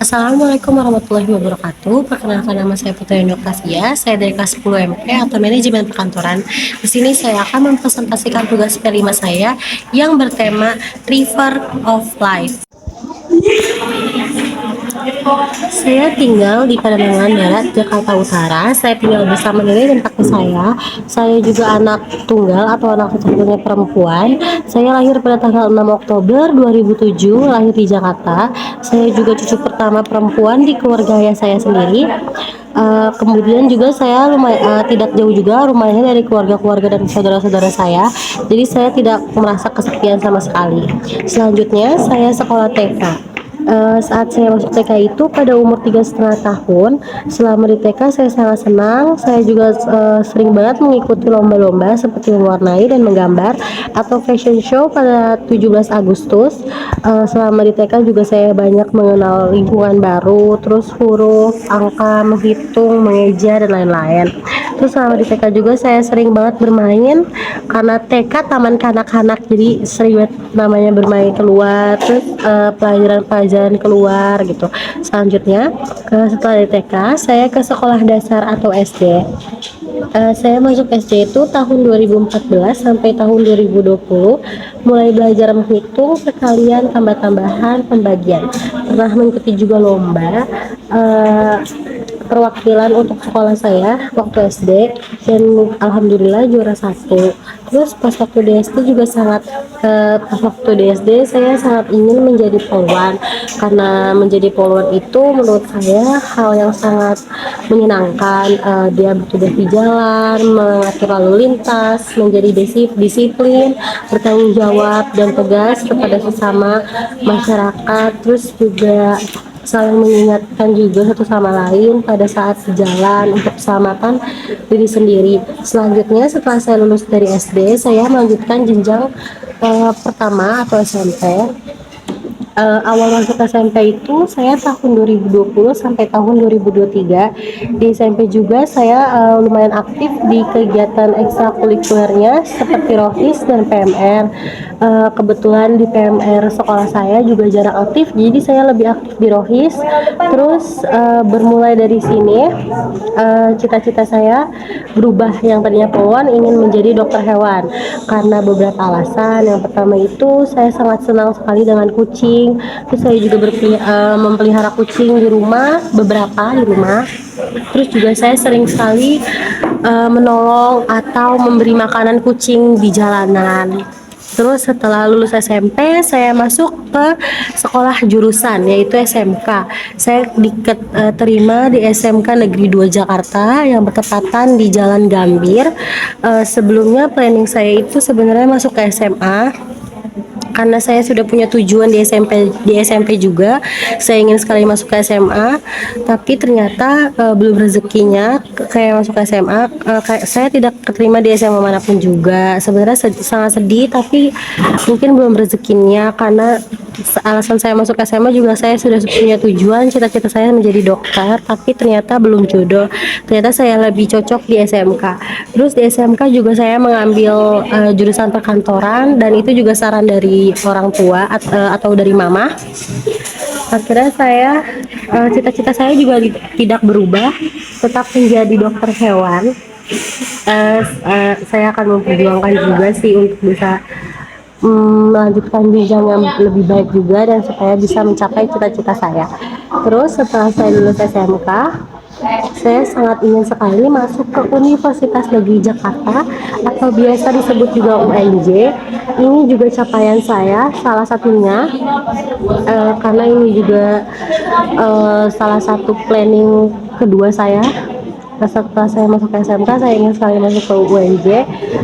Assalamualaikum warahmatullahi wabarakatuh. Perkenalkan, nama saya Putri Indokasia. Saya dari kelas 10 MP atau Manajemen Perkantoran. Di sini saya akan mempresentasikan tugas P5 saya yang bertema River of Life. Saya tinggal di Pademangan Barat, Jakarta Utara. Saya tinggal bersama nenek dan kakek saya. Saya juga anak tunggal atau anak satu-satunya perempuan. Saya lahir pada tanggal 6 Oktober 2007, lahir di Jakarta. Saya juga cucu pertama perempuan di keluarga ayah saya sendiri. Kemudian juga saya tidak jauh juga rumahnya dari keluarga-keluarga dan saudara-saudara saya. Jadi saya tidak merasa kesepian sama sekali. Selanjutnya saya sekolah TK. Saat saya masuk TK itu pada umur 3,5 tahun. Selama di TK saya sangat senang. Saya juga sering banget mengikuti lomba-lomba seperti mewarnai dan menggambar atau fashion show pada 17 Agustus. Selama di TK juga saya banyak mengenal lingkungan baru, terus huruf, angka, menghitung, mengeja, dan lain-lain. Terus selama di TK juga saya sering banget bermain karena TK taman kanak-kanak, jadi sering banget namanya bermain keluar, terus pelajaran-pelajaran keluar gitu. Selanjutnya setelah di TK saya ke sekolah dasar atau SD. Saya masuk SD itu tahun 2014 sampai tahun 2020, mulai belajar menghitung, perkalian, tambah-tambahan, pembagian. Pernah mengikuti juga lomba perwakilan untuk sekolah saya waktu SD, dan alhamdulillah juara satu. Terus pas waktu di SD juga pas waktu di SD saya sangat ingin menjadi polwan, karena menjadi polwan itu menurut saya hal yang sangat menyenangkan. Dia bertugas di jalan, mengatur lalu lintas, menjadi disiplin, bertanggung jawab dan tegas kepada sesama masyarakat, terus juga saling mengingatkan juga satu sama lain pada saat jalan untuk keselamatan diri sendiri. Selanjutnya setelah saya lulus dari SD, saya melanjutkan jenjang pertama atau SMP. Awal masuk SMP itu saya tahun 2020 sampai tahun 2023. Di SMP juga saya lumayan aktif di kegiatan ekstrakurikulernya seperti Rohis dan PMR. Kebetulan di PMR sekolah saya juga jarang aktif, jadi saya lebih aktif di Rohis. Terus bermulai dari sini cita-cita saya berubah, yang tadinya polwan ingin menjadi dokter hewan karena beberapa alasan. Yang pertama itu saya sangat senang sekali dengan kucing. Terus saya juga memelihara kucing di rumah, beberapa di rumah. Terus juga saya sering sekali menolong atau memberi makanan kucing di jalanan. Terus setelah lulus SMP, saya masuk ke sekolah jurusan yaitu SMK. Saya diterima di SMK Negeri 2 Jakarta yang bertepatan di Jalan Gambir. Sebelumnya planning saya itu sebenarnya masuk ke SMA, karena saya sudah punya tujuan di SMP juga. Saya ingin sekali masuk ke SMA, tapi ternyata belum rezekinya kayak masuk ke SMA. Saya tidak keterima di SMA manapun juga. Sebenarnya sangat sedih, tapi mungkin belum rezekinya, karena alasan saya masuk ke SMA juga saya sudah punya tujuan, cita-cita saya menjadi dokter, tapi ternyata belum jodoh. Ternyata saya lebih cocok di SMK. Terus di SMK juga saya mengambil jurusan perkantoran, dan itu juga saran dari orang tua atau dari mama. Akhirnya cita-cita saya juga tidak berubah, tetap menjadi dokter hewan. Saya akan memperjuangkan juga sih untuk bisa melanjutkan jenjang yang lebih baik juga, dan supaya bisa mencapai cita-cita saya. Terus setelah saya lulus SMK, saya sangat ingin sekali masuk ke Universitas Negeri Jakarta atau biasa disebut juga UNJ. Ini juga capaian saya salah satunya, karena ini juga salah satu planning kedua saya. Setelah saya masuk ke SMK, saya ingin sekali masuk ke UNJ.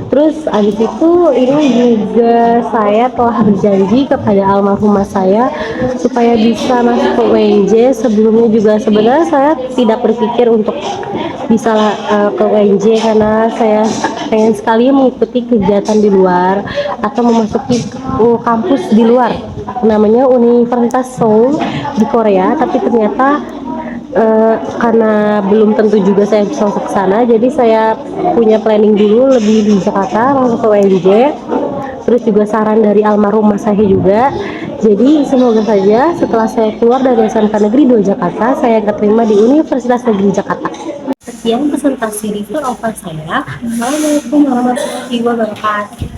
Terus abis itu ini juga saya telah berjanji kepada almarhumah saya supaya bisa masuk ke UNJ. Sebelumnya juga sebenarnya saya tidak berpikir untuk bisa ke UNJ, karena saya pengen sekali mengikuti kegiatan di luar atau memasuki kampus di luar, namanya Universitas Seoul di Korea. Tapi ternyata karena belum tentu juga saya bisa masuk ke sana, jadi saya punya planning dulu lebih di Jakarta, masuk ke UNJ. Terus juga saran dari almarhumah saya juga, Jadi semoga saja setelah saya keluar dari SMK Negeri 2 Jakarta, saya keterima di Universitas Negeri Jakarta. Sekian presentasi review oval saya. Assalamualaikum warahmatullahi wabarakatuh.